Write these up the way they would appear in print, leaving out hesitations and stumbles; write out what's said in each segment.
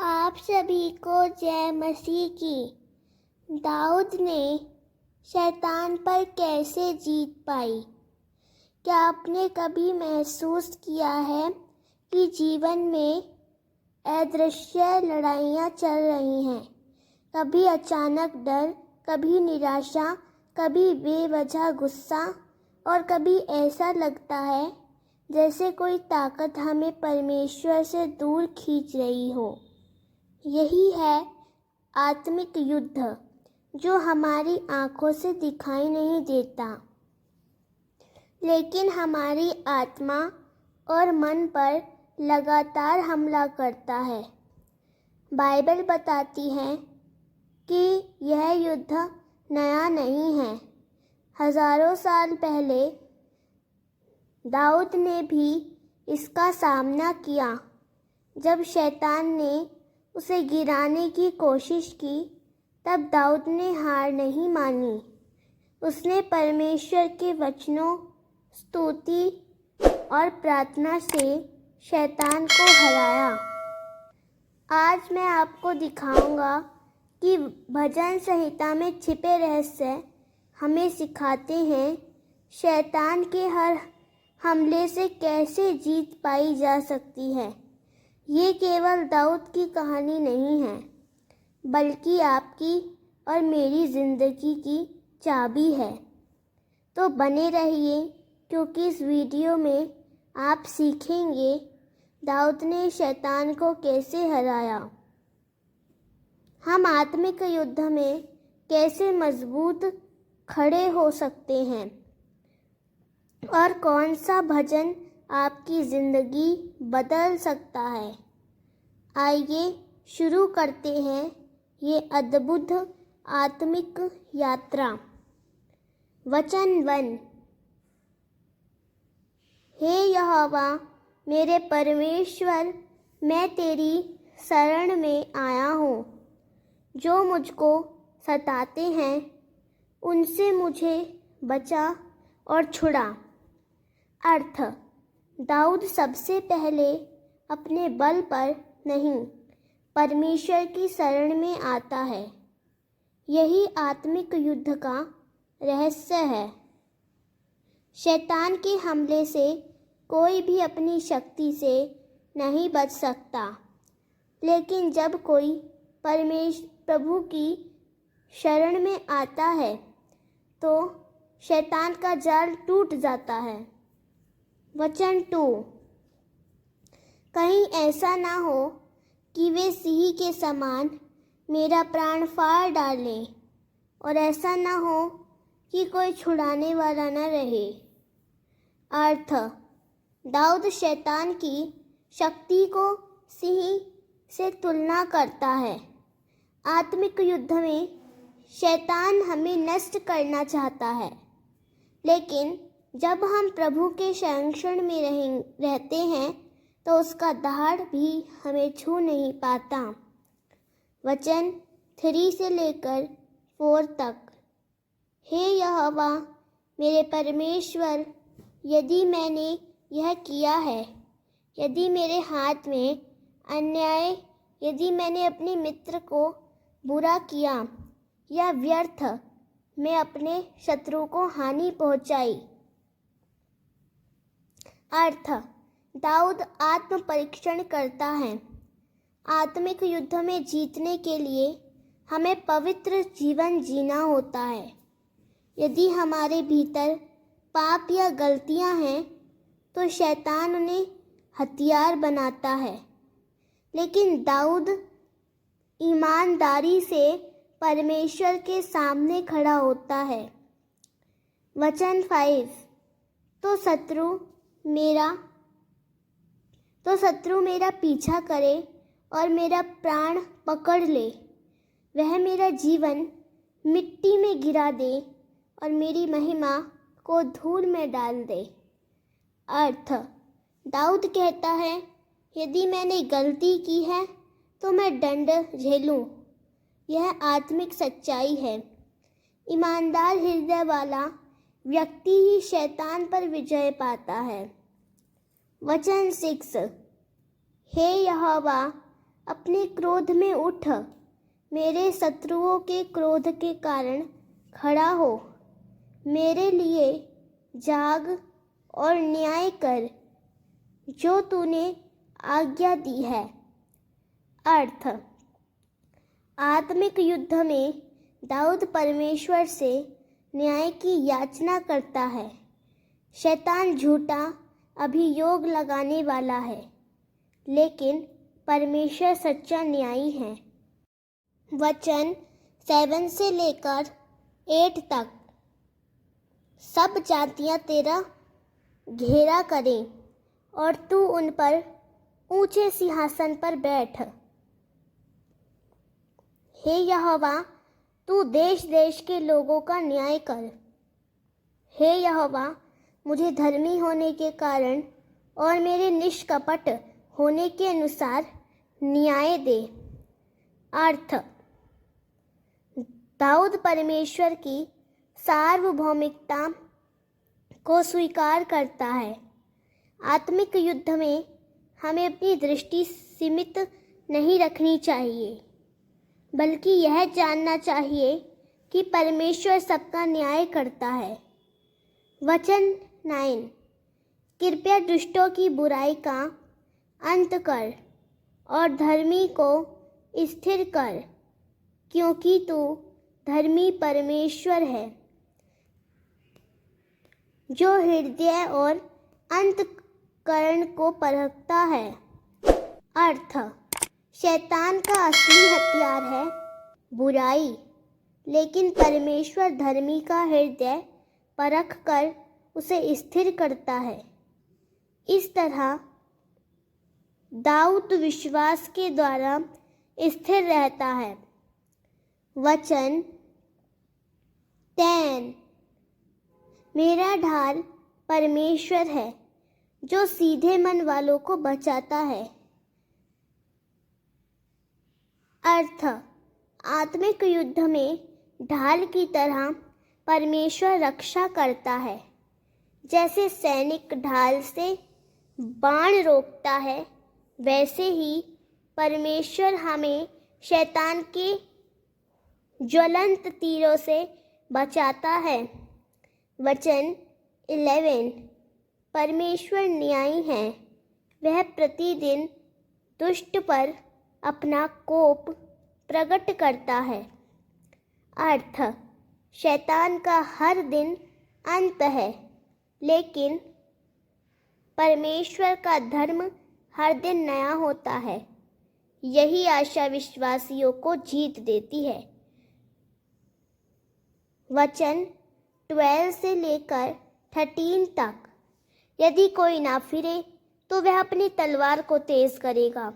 आप सभी को जय मसीह की। दाऊद ने शैतान पर कैसे जीत पाई? क्या आपने कभी महसूस किया है कि जीवन में अदृश्य लड़ाइयाँ चल रही हैं? कभी अचानक डर, कभी निराशा, कभी बेवजह गुस्सा और कभी ऐसा लगता है जैसे कोई ताकत हमें परमेश्वर से दूर खींच रही हो। यही है आत्मिक युद्ध जो हमारी आंखों से दिखाई नहीं देता, लेकिन हमारी आत्मा और मन पर लगातार हमला करता है। बाइबल बताती है कि यह युद्ध नया नहीं है। हजारों साल पहले दाऊद ने भी इसका सामना किया। जब शैतान ने उसे गिराने की कोशिश की, तब दाऊद ने हार नहीं मानी। उसने परमेश्वर के वचनों, स्तुति और प्रार्थना से शैतान को हराया। आज मैं आपको दिखाऊंगा कि भजन संहिता में छिपे रहस्य हमें सिखाते हैं शैतान के हर हमले से कैसे जीत पाई जा सकती है। ये केवल दाऊद की कहानी नहीं है, बल्कि आपकी और मेरी ज़िंदगी की चाबी है। तो बने रहिए, क्योंकि इस वीडियो में आप सीखेंगे दाऊद ने शैतान को कैसे हराया, हम आत्मिक युद्ध में कैसे मजबूत खड़े हो सकते हैं और कौन सा भजन आपकी ज़िंदगी बदल सकता है। आइए शुरू करते हैं ये अद्भुत आत्मिक यात्रा। वचन 1। हे यहोवा मेरे परमेश्वर, मैं तेरी शरण में आया हूँ। जो मुझको सताते हैं उनसे मुझे बचा और छुड़ा। अर्थ: दाऊद सबसे पहले अपने बल पर नहीं, परमेश्वर की शरण में आता है। यही आत्मिक युद्ध का रहस्य है। शैतान के हमले से कोई भी अपनी शक्ति से नहीं बच सकता, लेकिन जब कोई प्रभु की शरण में आता है तो शैतान का जाल टूट जाता है। वचन 2। कहीं ऐसा ना हो कि वे सिंह के समान मेरा प्राण फाड़ डालें, और ऐसा ना हो कि कोई छुड़ाने वाला न रहे। अर्थ: दाऊद शैतान की शक्ति को सिंह से तुलना करता है। आत्मिक युद्ध में शैतान हमें नष्ट करना चाहता है, लेकिन जब हम प्रभु के संरक्षण में रहते हैं तो उसका दहाड़ भी हमें छू नहीं पाता। वचन 3 से लेकर 4 तक। हे यहोवा मेरे परमेश्वर, यदि मैंने यह किया है, यदि मेरे हाथ में अन्याय, यदि मैंने अपने मित्र को बुरा किया या व्यर्थ मैं अपने शत्रु को हानि पहुंचाई। अर्थ: दाऊद आत्म परीक्षण करता है। आत्मिक युद्ध में जीतने के लिए हमें पवित्र जीवन जीना होता है। यदि हमारे भीतर पाप या गलतियां हैं तो शैतान उन्हें हथियार बनाता है, लेकिन दाऊद ईमानदारी से परमेश्वर के सामने खड़ा होता है। वचन 5। तो शत्रु मेरा पीछा करे और मेरा प्राण पकड़ ले। वह मेरा जीवन मिट्टी में गिरा दे और मेरी महिमा को धूल में डाल दे। अर्थ: दाऊद कहता है, यदि मैंने गलती की है तो मैं दंड झेलूं। यह आत्मिक सच्चाई है। ईमानदार हृदय वाला व्यक्ति ही शैतान पर विजय पाता है। वचन 6। हे यहोवा अपने क्रोध में उठ, मेरे शत्रुओं के क्रोध के कारण खड़ा हो। मेरे लिए जाग और न्याय कर, जो तूने आज्ञा दी है। अर्थ: आत्मिक युद्ध में दाऊद परमेश्वर से न्याय की याचना करता है। शैतान झूठा अभियोग लगाने वाला है, लेकिन परमेश्वर सच्चा न्यायी है। वचन 7 से लेकर 8 तक। सब जातियां तेरा घेरा करें और तू उन पर ऊंचे सिंहासन पर बैठ। हे यहोवा, तू देश देश के लोगों का न्याय कर। हे यहोवा, मुझे धर्मी होने के कारण और मेरे निष्कपट होने के अनुसार न्याय दे। अर्थ: दाऊद परमेश्वर की सार्वभौमिकता को स्वीकार करता है। आत्मिक युद्ध में हमें अपनी दृष्टि सीमित नहीं रखनी चाहिए, बल्कि यह जानना चाहिए कि परमेश्वर सबका न्याय करता है। वचन 9। कृपया दुष्टों की बुराई का अंत कर और धर्मी को स्थिर कर, क्योंकि तू धर्मी परमेश्वर है, जो हृदय और अंतःकरण को परखता है। अर्थ: शैतान का असली हथियार है बुराई, लेकिन परमेश्वर धर्मी का हृदय परख कर उसे स्थिर करता है। इस तरह दाऊद विश्वास के द्वारा स्थिर रहता है। वचन 10। मेरा ढाल परमेश्वर है, जो सीधे मन वालों को बचाता है। अर्थ: आत्मिक युद्ध में ढाल की तरह परमेश्वर रक्षा करता है। जैसे सैनिक ढाल से बाण रोकता है, वैसे ही परमेश्वर हमें शैतान के ज्वलंत तीरों से बचाता है। वचन 11। परमेश्वर न्यायी है, वह प्रतिदिन दुष्ट पर अपना कोप प्रकट करता है। अर्थ: शैतान का हर दिन अंत है, लेकिन परमेश्वर का धर्म हर दिन नया होता है। यही आशा विश्वासियों को जीत देती है। वचन 12 से लेकर 13 तक। यदि कोई ना फिरे तो वह अपनी तलवार को तेज करेगा।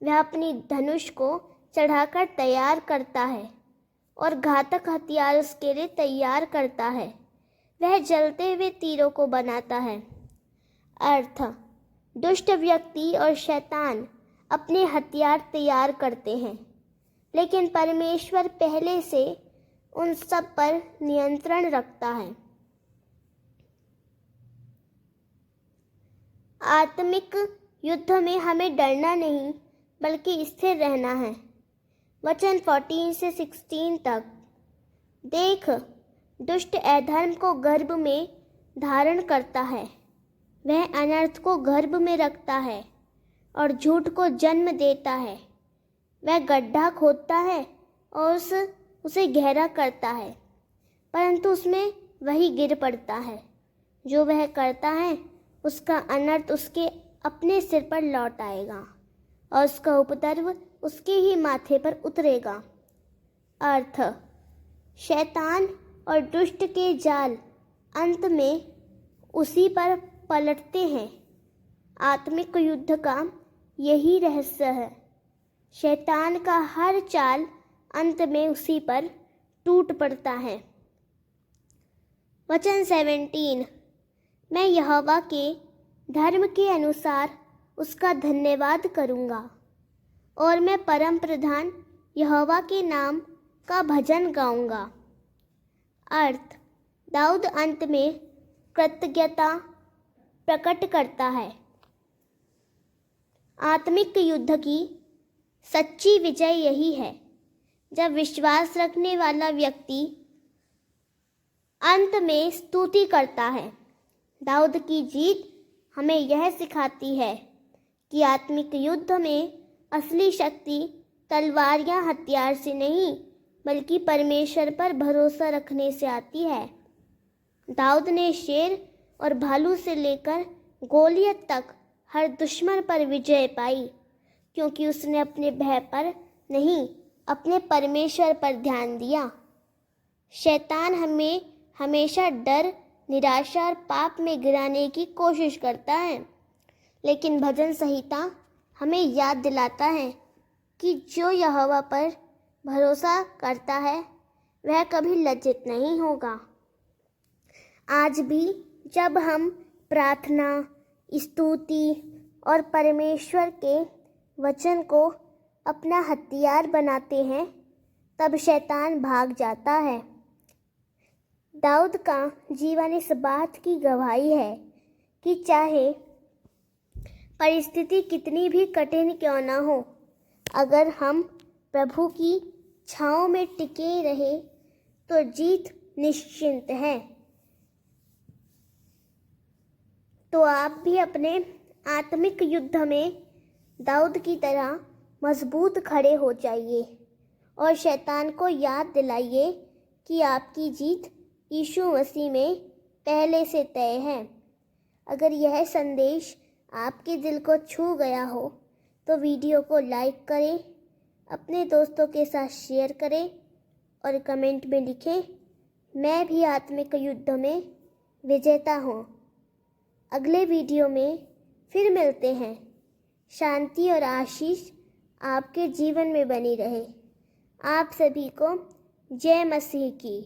वह अपनी धनुष को चढ़ाकर तैयार करता है और घातक हथियार उसके लिए तैयार करता है। वह जलते हुए तीरों को बनाता है। अर्थ: दुष्ट व्यक्ति और शैतान अपने हथियार तैयार करते हैं, लेकिन परमेश्वर पहले से उन सब पर नियंत्रण रखता है। आत्मिक युद्ध में हमें डरना नहीं, बल्कि स्थिर रहना है। वचन 14 से 16 तक। देख, दुष्ट अधर्म को गर्भ में धारण करता है, वह अनर्थ को गर्भ में रखता है और झूठ को जन्म देता है। वह गड्ढा खोदता है और उसे गहरा करता है, परंतु उसमें वही गिर पड़ता है। जो वह करता है, उसका अनर्थ उसके अपने सिर पर लौट आएगा और उसका उपद्रव उसके ही माथे पर उतरेगा। अर्थ: शैतान और दुष्ट के जाल अंत में उसी पर पलटते हैं। आत्मिक युद्ध का यही रहस्य है। शैतान का हर चाल अंत में उसी पर टूट पड़ता है। वचन 17। मैं यहोवा के धर्म के अनुसार उसका धन्यवाद करूँगा और मैं परम प्रधान यहोवा के नाम का भजन गाऊँगा। अर्थ: दाऊद अंत में कृतज्ञता प्रकट करता है। आत्मिक युद्ध की सच्ची विजय यही है जब विश्वास रखने वाला व्यक्ति अंत में स्तुति करता है। दाऊद की जीत हमें यह सिखाती है कि आत्मिक युद्ध में असली शक्ति तलवार या हथियार से नहीं बल्कि परमेश्वर पर भरोसा रखने से आती है। दाऊद ने शेर और भालू से लेकर गोलियत तक हर दुश्मन पर विजय पाई, क्योंकि उसने अपने भय पर नहीं, अपने परमेश्वर पर ध्यान दिया। शैतान हमें हमेशा डर, निराशा और पाप में गिराने की कोशिश करता है, लेकिन भजन संहिता हमें याद दिलाता है कि जो यहोवा पर भरोसा करता है वह कभी लज्जित नहीं होगा। आज भी जब हम प्रार्थना, स्तुति और परमेश्वर के वचन को अपना हथियार बनाते हैं, तब शैतान भाग जाता है। दाऊद का जीवन इस बात की गवाही है कि चाहे परिस्थिति कितनी भी कठिन क्यों न हो, अगर हम प्रभु की छाँव में टिके रहे तो जीत निश्चिंत है। तो आप भी अपने आत्मिक युद्ध में दाऊद की तरह मजबूत खड़े हो जाइए और शैतान को याद दिलाइए कि आपकी जीत यीशु मसीह में पहले से तय है। अगर यह संदेश आपके दिल को छू गया हो तो वीडियो को लाइक करें, अपने दोस्तों के साथ शेयर करें और कमेंट में लिखें, मैं भी आत्मिक युद्ध में विजेता हूँ। अगले वीडियो में फिर मिलते हैं। शांति और आशीष आपके जीवन में बनी रहे। आप सभी को जय मसीह की।